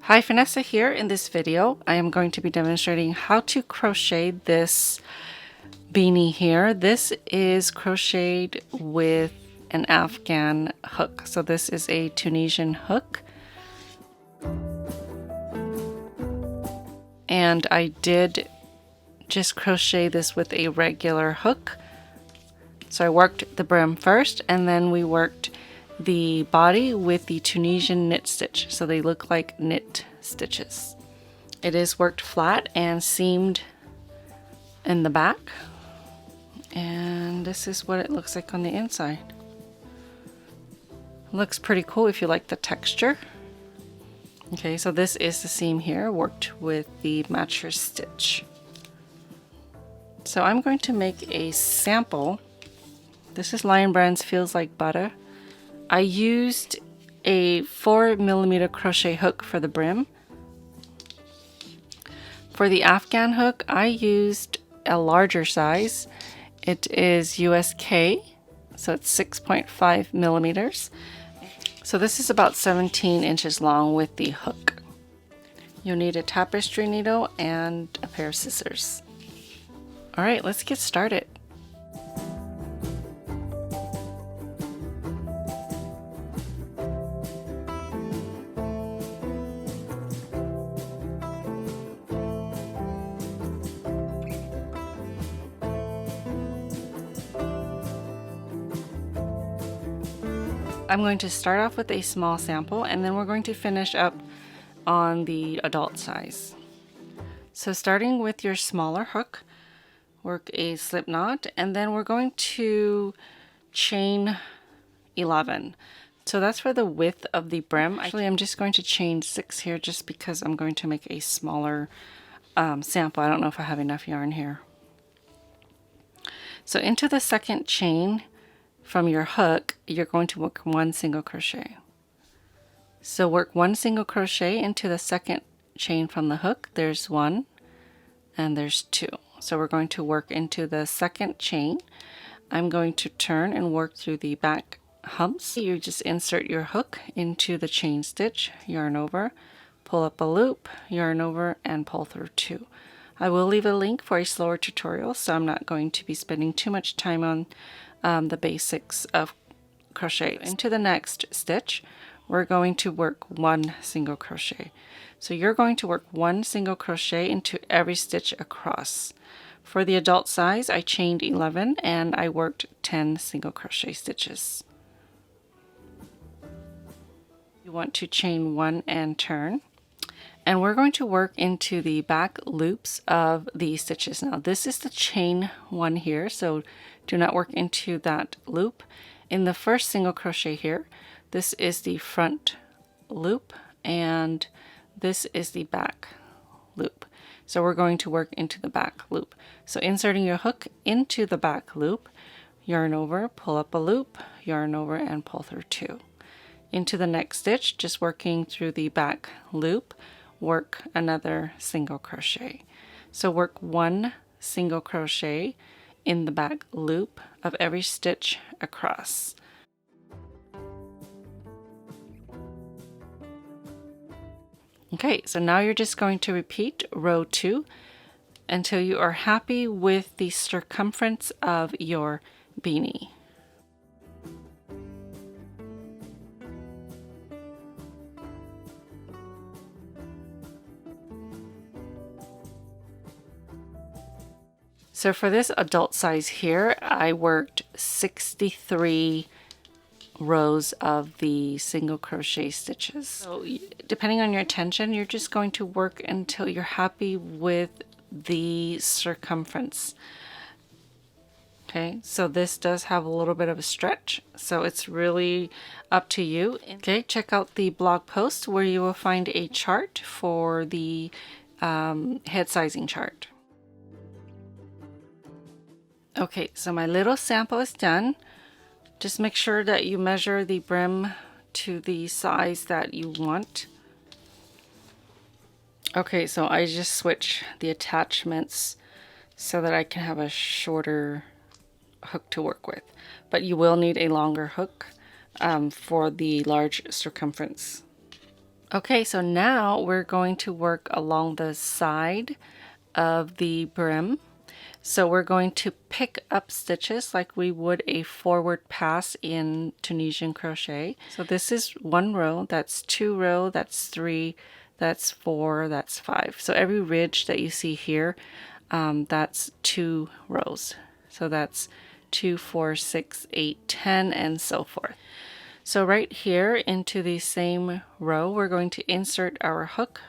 Hi, Phanessa here. In this video, I am going to be demonstrating how to crochet this beanie here. This is crocheted with an Afghan hook. So this is a Tunisian hook. And I did just crochet this with a regular hook. So I worked the brim first, and then we worked the body with the Tunisian knit stitch. So they look like knit stitches. It is worked flat and seamed in the back. And this is what it looks like on the inside. Looks pretty cool if you like the texture. Okay, so this is the seam here, worked with the Mattress Stitch. So I'm going to make a sample. This is Lion Brand's Feels Like Butter. I used a 4mm crochet hook for the brim. For the Afghan hook, I used a larger size. It is USK, so it's 6.5mm. So this is about 17 inches long with the hook. You'll need a tapestry needle and a pair of scissors. All right, let's get started. I'm going to start off with a small sample, and then we're going to finish up on the adult size. So starting with your smaller hook, work a slip knot, and then we're going to chain 11. So that's for the width of the brim. Actually, I'm just going to chain 6 here just because I'm going to make a smaller sample. I don't know if I have enough yarn here. So into the second chain from your hook, you're going to work 1 single crochet. So work 1 single crochet into the second chain from the hook. There's 1 and there's 2. So we're going to work into the second chain. I'm going to turn and work through the back humps. You just insert your hook into the chain stitch, yarn over, pull up a loop, yarn over, and pull through 2. I will leave a link for a slower tutorial, so I'm not going to be spending too much time on the basics of crochet. Into the next stitch, we're going to work 1 single crochet. So you're going to work 1 single crochet into every stitch across. For the adult size, I chained 11 and I worked 10 single crochet stitches. You want to chain 1 and turn. And we're going to work into the back loops of the stitches. Now this is the chain 1 here, so do not work into that loop. In the first single crochet here, this is the front loop and this is the back loop. So we're going to work into the back loop. So inserting your hook into the back loop, yarn over, pull up a loop, yarn over, and pull through 2. Into the next stitch, just working through the back loop, work another single crochet. So work 1 single crochet in the back loop of every stitch across. Okay, so now you're just going to repeat row 2 until you are happy with the circumference of your beanie. So for this adult size here, I worked 63 rows of the single crochet stitches. So depending on your tension, you're just going to work until you're happy with the circumference. Okay, so this does have a little bit of a stretch, so it's really up to you. Okay, check out the blog post where you will find a chart for the head sizing chart. Okay, so my little sample is done. Just make sure that you measure the brim to the size that you want. Okay, so I just switch the attachments so that I can have a shorter hook to work with. But you will need a longer hook for the large circumference Okay, so now we're going to work along the side of the brim. So we're going to pick up stitches like we would a forward pass in Tunisian crochet. So this is 1 row, that's 2 row, that's 3, that's 4, that's 5. So every ridge that you see here, that's 2 rows. So that's 2, 4, 6, 8, 10, and so forth. So right here into the same row, we're going to insert our hook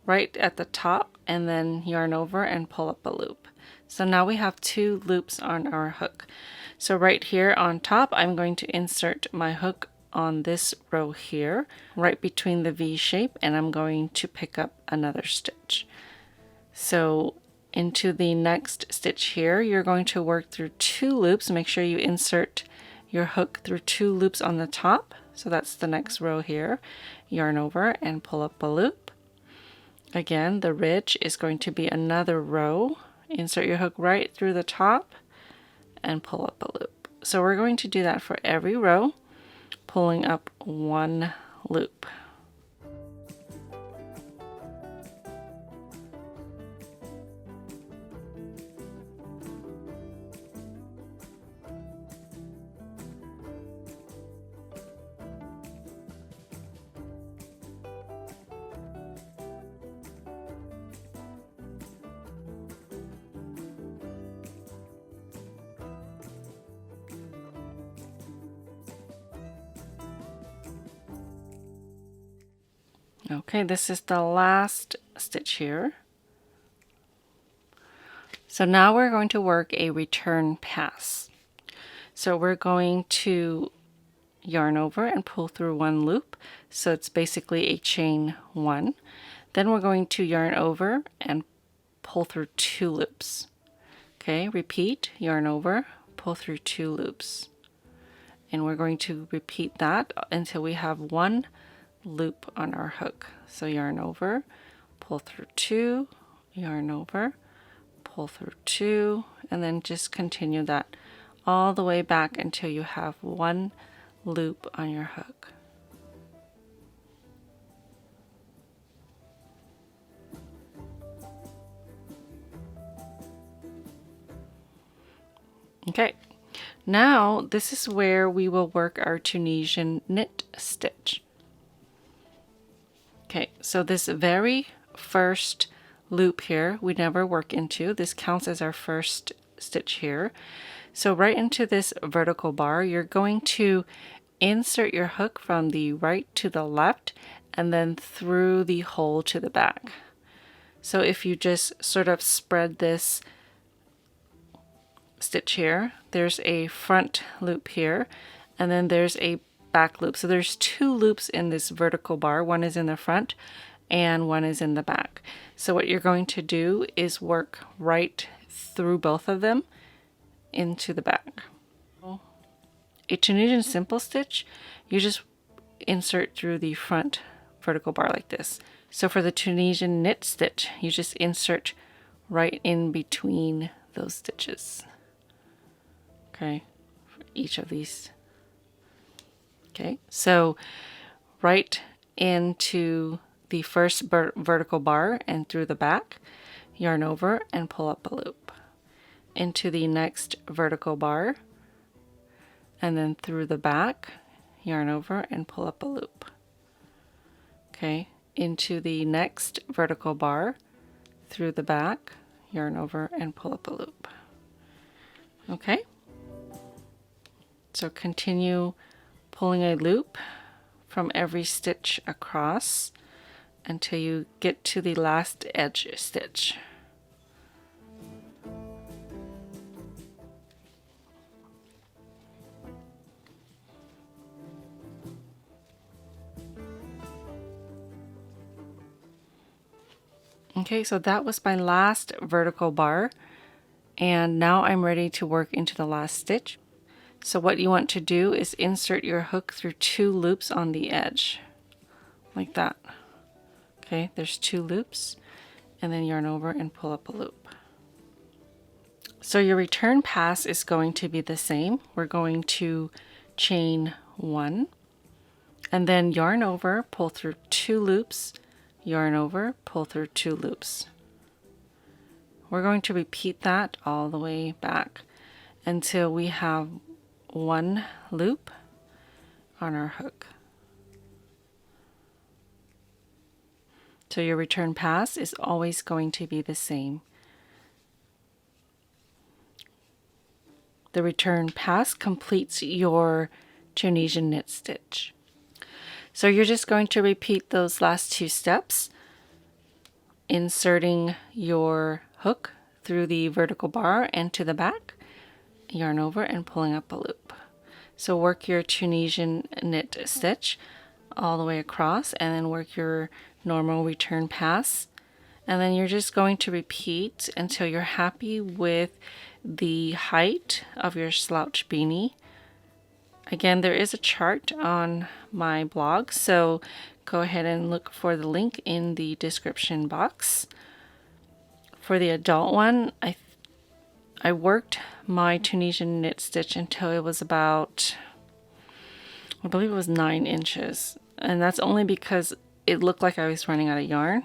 right at the top and then yarn over and pull up a loop. So now we have 2 loops on our hook. So right here on top, I'm going to insert my hook on this row here, right between the V shape, and I'm going to pick up another stitch. So into the next stitch here, you're going to work through 2 loops. Make sure you insert your hook through 2 loops on the top. So that's the next row here. Yarn over and pull up a loop. Again, the ridge is going to be another row. Insert your hook right through the top and pull up a loop. So we're going to do that for every row, pulling up 1 loop. Okay, this is the last stitch here. So now we're going to work a return pass. So we're going to yarn over and pull through 1 loop. So it's basically a chain 1. Then we're going to yarn over and pull through 2 loops. Okay, repeat, yarn over, pull through 2 loops. And we're going to repeat that until we have 1 loop on our hook. So yarn over, pull through 2, yarn over, pull through 2, and then just continue that all the way back until you have 1 loop on your hook. Okay, now this is where we will work our Tunisian knit stitch. Okay, so this very first loop here, we never work into. This counts as our first stitch here. So right into this vertical bar, you're going to insert your hook from the right to the left and then through the hole to the back. So if you just sort of spread this stitch here, there's a front loop here, and then there's a back loop. So there's 2 loops in this vertical bar. One is in the front and one is in the back. So what you're going to do is work right through both of them into the back. A Tunisian simple stitch, you just insert through the front vertical bar like this. So for the Tunisian knit stitch, you just insert right in between those stitches. Okay, for each of these. Okay, so right into the first vertical bar and through the back, yarn over and pull up a loop. Into the next vertical bar, and then through the back, yarn over and pull up a loop. Okay, into the next vertical bar, through the back, yarn over and pull up a loop. Okay, so continue pulling a loop from every stitch across until you get to the last edge stitch. Okay, so that was my last vertical bar, and now I'm ready to work into the last stitch. So what you want to do is insert your hook through 2 loops on the edge, like that. Okay, there's 2 loops, and then yarn over and pull up a loop. So your return pass is going to be the same. We're going to chain 1, and then yarn over, pull through 2 loops, yarn over, pull through 2 loops. We're going to repeat that all the way back until we have 1 loop on our hook. So your return pass is always going to be the same. The return pass completes your Tunisian knit stitch. So you're just going to repeat those last 2 steps, inserting your hook through the vertical bar and to the back, yarn over and pulling up a loop. So work your Tunisian knit stitch all the way across and then work your normal return pass. And then you're just going to repeat until you're happy with the height of your slouch beanie. Again, there is a chart on my blog, so go ahead and look for the link in the description box. For the adult one, I worked my Tunisian knit stitch until it was about, I believe it was 9 inches. And that's only because it looked like I was running out of yarn.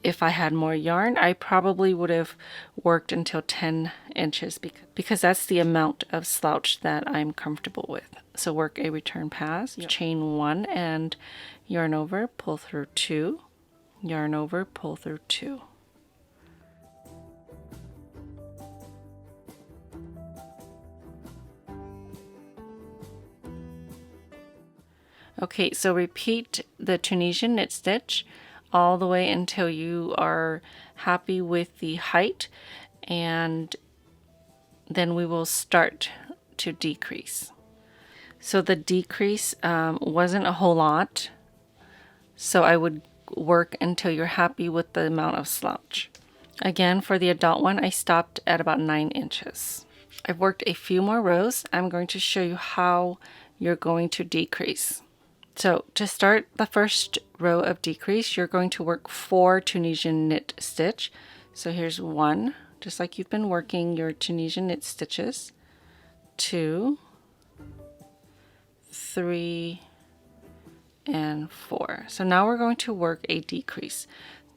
If I had more yarn, I probably would have worked until 10 inches because that's the amount of slouch that I'm comfortable with. So work a return pass, chain 1 and yarn over, pull through 2, yarn over, pull through 2. Okay, so repeat the Tunisian knit stitch all the way until you are happy with the height, and then we will start to decrease. So the decrease wasn't a whole lot, so I would work until you're happy with the amount of slouch. Again, for the adult one, I stopped at about 9 inches. I've worked a few more rows. I'm going to show you how you're going to decrease. So to start the first row of decrease, you're going to work 4 Tunisian knit stitch. So here's 1, just like you've been working your Tunisian knit stitches, 2, 3, and 4. So now we're going to work a decrease.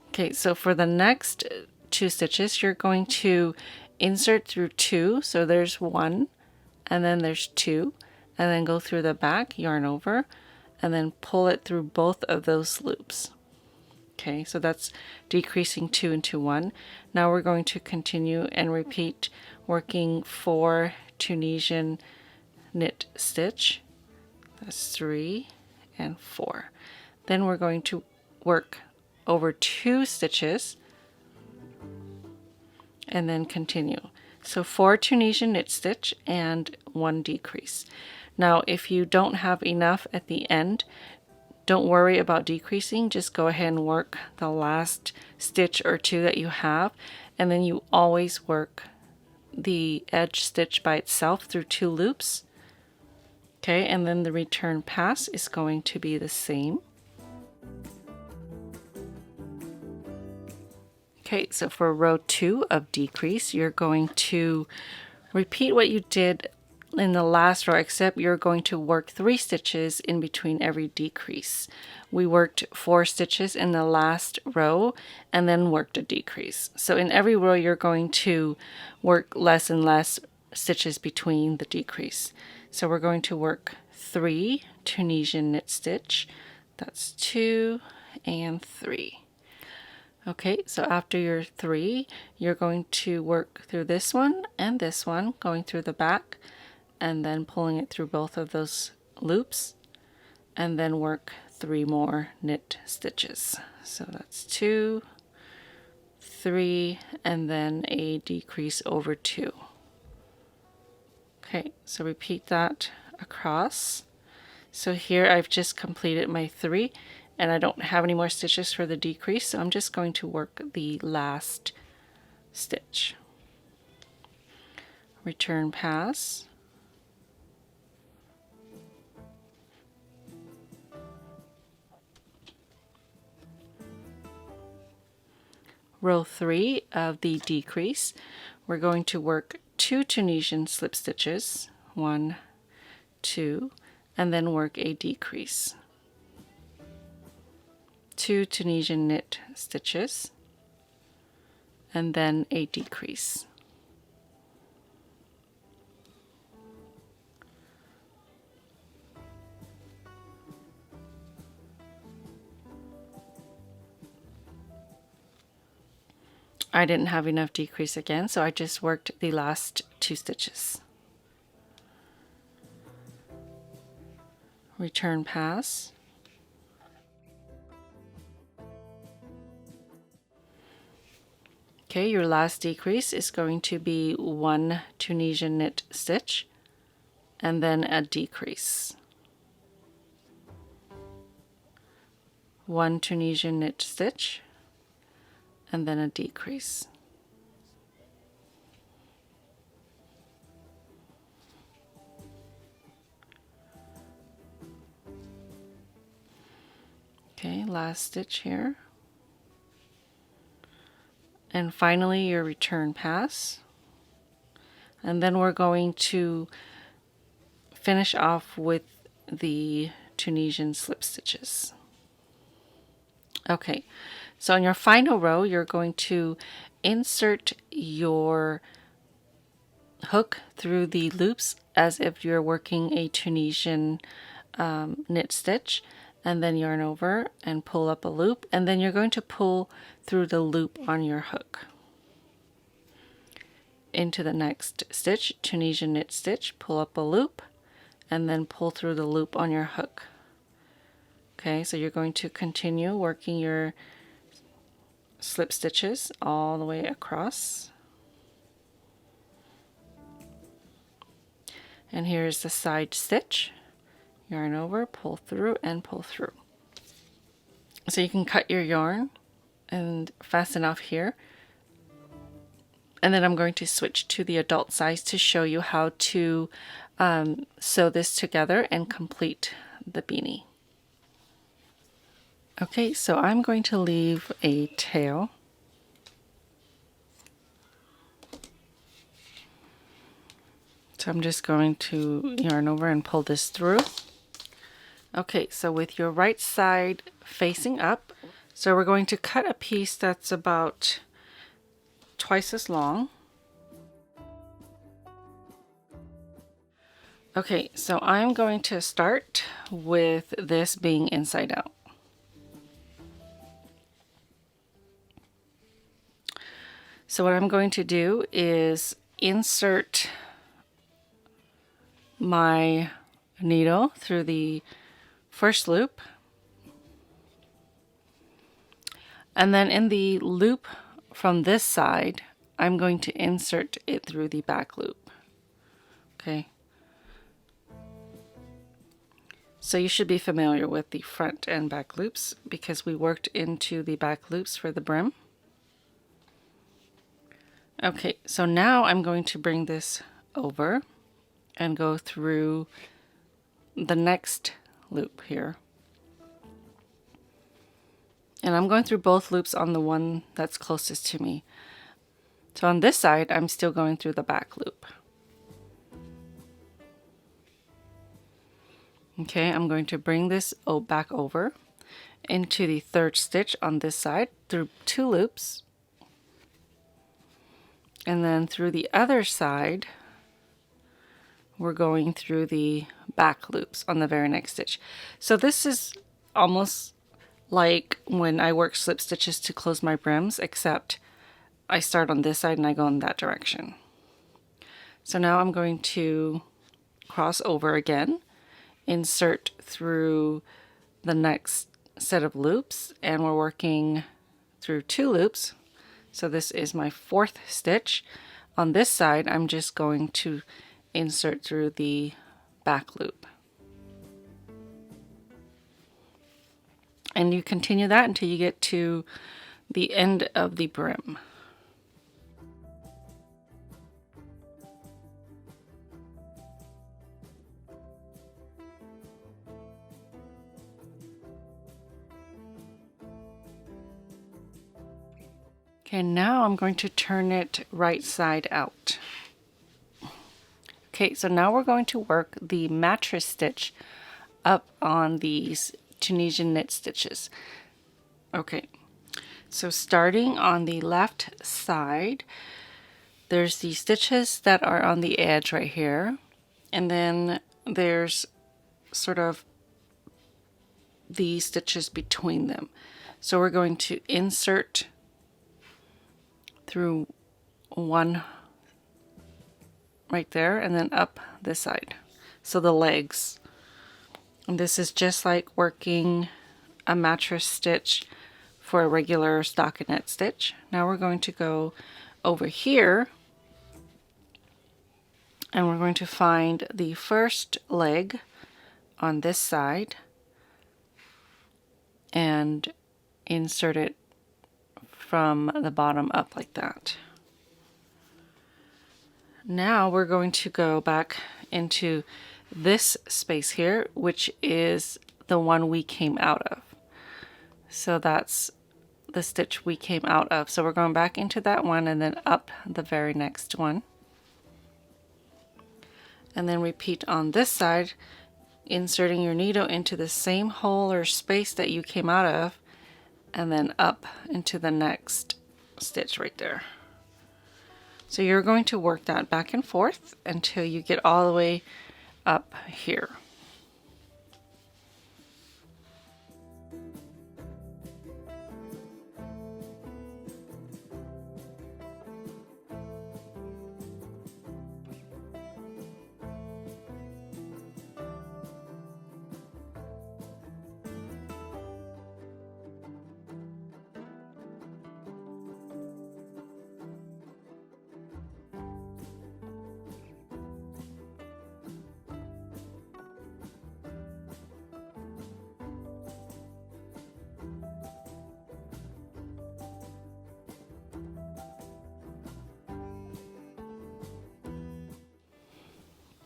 Okay, so for the next 2 stitches, you're going to insert through 2. So there's 1, and then there's 2, and then go through the back, yarn over, and then pull it through both of those loops. Okay, so that's decreasing 2 into 1. Now we're going to continue and repeat working 4 Tunisian knit stitch. That's 3 and 4. Then we're going to work over 2 stitches and then continue. So 4 Tunisian knit stitch and 1 decrease. Now, if you don't have enough at the end, don't worry about decreasing. Just go ahead and work the last stitch or 2 that you have, and then you always work the edge stitch by itself through 2 loops. Okay, and then the return pass is going to be the same. Okay, so for row 2 of decrease, you're going to repeat what you did in the last row, except you're going to work 3 stitches in between every decrease. We worked 4 stitches in the last row and then worked a decrease. So in every row you're going to work less and less stitches between the decrease. So we're going to work 3 Tunisian knit stitch. That's 2 and 3. Okay, so after your 3, you're going to work through this one and this one, going through the back, and then pulling it through both of those loops, and then work 3 more knit stitches. So that's 2, 3, and then a decrease over 2. Okay, so repeat that across. So here I've just completed my 3, and I don't have any more stitches for the decrease, so I'm just going to work the last stitch. Return pass. Row 3 of the decrease, we're going to work 2 Tunisian slip stitches, 1, 2, and then work a decrease. 2 Tunisian knit stitches, and then a decrease. I didn't have enough decrease again, so I just worked the last 2 stitches. Return pass. Okay, your last decrease is going to be 1 Tunisian knit stitch and then a decrease. 1 Tunisian knit stitch and then a decrease. Okay, last stitch here. And finally your return pass. And then we're going to finish off with the Tunisian slip stitches. Okay, so on your final row, you're going to insert your hook through the loops as if you're working a Tunisian knit stitch, and then yarn over and pull up a loop, and then you're going to pull through the loop on your hook into the next stitch, Tunisian knit stitch, pull up a loop, and then pull through the loop on your hook. Okay, so you're going to continue working your slip stitches all the way across. And here's the side stitch. Yarn over, pull through, and pull through. So you can cut your yarn and fasten off here. And then I'm going to switch to the adult size to show you how to sew this together and complete the beanie. Okay, so I'm going to leave a tail. So I'm just going to yarn over and pull this through. Okay, so with your right side facing up, so we're going to cut a piece that's about twice as long. Okay, so I'm going to start with this being inside out. So what I'm going to do is insert my needle through the first loop, and then in the loop from this side I'm going to insert it through the back loop. Okay, so you should be familiar with the front and back loops because we worked into the back loops for the brim. Okay, so now I'm going to bring this over and go through the next loop here. And I'm going through both loops on the one that's closest to me. So on this side, I'm still going through the back loop. Okay, I'm going to bring this back over into the third stitch on this side through 2 loops. And then through the other side, we're going through the back loops on the very next stitch. So this is almost like when I work slip stitches to close my brims, except I start on this side and I go in that direction. So now I'm going to cross over again, insert through the next set of loops, and we're working through 2 loops. So this is my 4th stitch. On this side, I'm just going to insert through the back loop. And you continue that until you get to the end of the brim. Okay, now I'm going to turn it right side out. Okay, so now we're going to work the mattress stitch up on these Tunisian knit stitches. Okay, so starting on the left side, there's the stitches that are on the edge right here, and then there's sort of the stitches between them. So we're going to insert through one right there and then up this side. So the legs. And this is just like working a mattress stitch for a regular stockinette stitch. Now we're going to go over here and we're going to find the first leg on this side and insert it from the bottom up like that. Now we're going to go back into this space here, which is the one we came out of. So that's the stitch we came out of. So we're going back into that one and then up the very next one. And then repeat on this side, inserting your needle into the same hole or space that you came out of, and then up into the next stitch right there. So you're going to work that back and forth until you get all the way up here.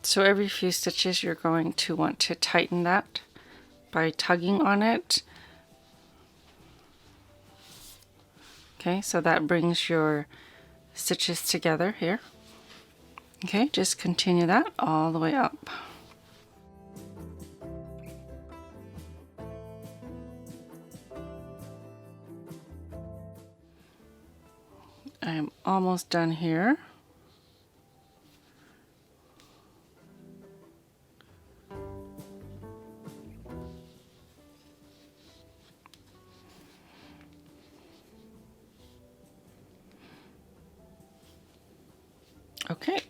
So every few stitches you're going to want to tighten that by tugging on it. Okay, so that brings your stitches together here. Okay, just continue that all the way up. I am almost done here. Okay,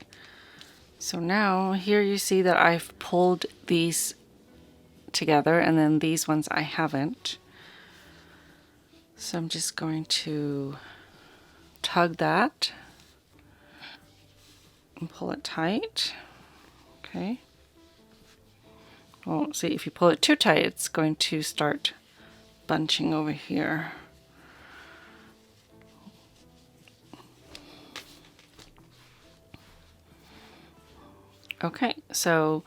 so now here you see that I've pulled these together and then these ones I haven't. So I'm just going to tug that and pull it tight. Okay. Well, see, if you pull it too tight, it's going to start bunching over here. Okay, so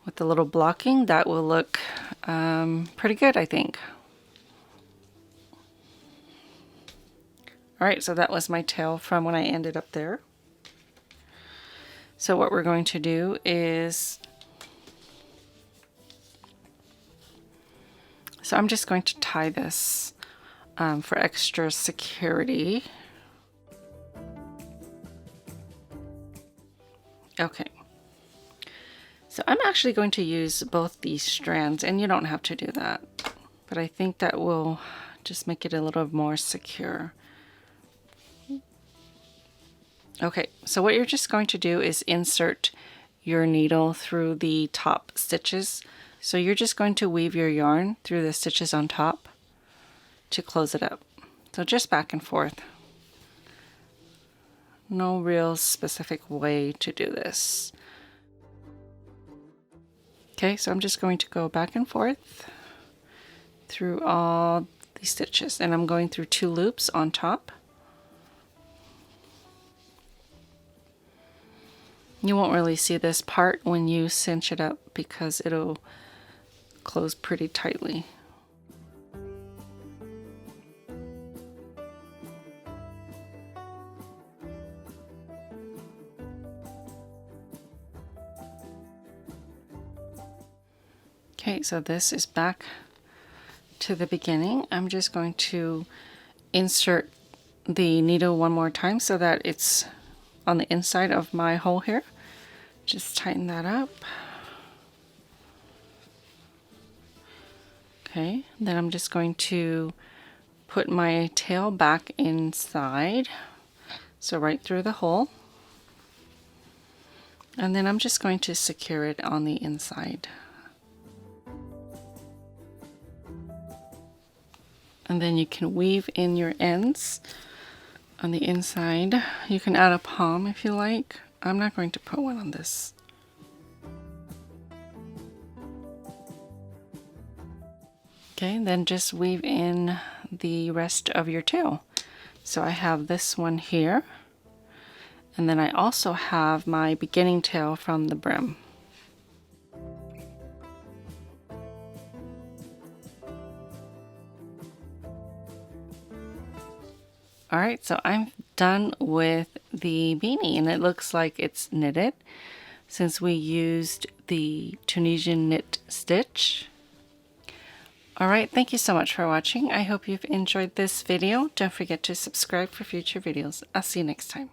with the little blocking, that will look pretty good, I think. All right, so that was my tail from when I ended up there. So what we're going to do is, so I'm just going to tie this for extra security. Okay. So I'm actually going to use both these strands, and you don't have to do that, but I think that will just make it a little more secure. Okay, so what you're just going to do is insert your needle through the top stitches. So you're just going to weave your yarn through the stitches on top to close it up. So just back and forth. No real specific way to do this. Okay, so I'm just going to go back and forth through all these stitches, and I'm going through 2 loops on top. You won't really see this part when you cinch it up because it'll close pretty tightly. Okay, so this is back to the beginning, I'm just going to insert the needle one more time so that it's on the inside of my hole here. Just tighten that up. Okay, then I'm just going to put my tail back inside, so right through the hole. And then I'm just going to secure it on the inside. And then you can weave in your ends on the inside. You can add a palm if you like. I'm not going to put one on this. Okay, then just weave in the rest of your tail. So I have this one here, and then I also have my beginning tail from the brim. Alright, so I'm done with the beanie, and it looks like it's knitted since we used the Tunisian knit stitch. Alright, thank you so much for watching. I hope you've enjoyed this video. Don't forget to subscribe for future videos. I'll see you next time.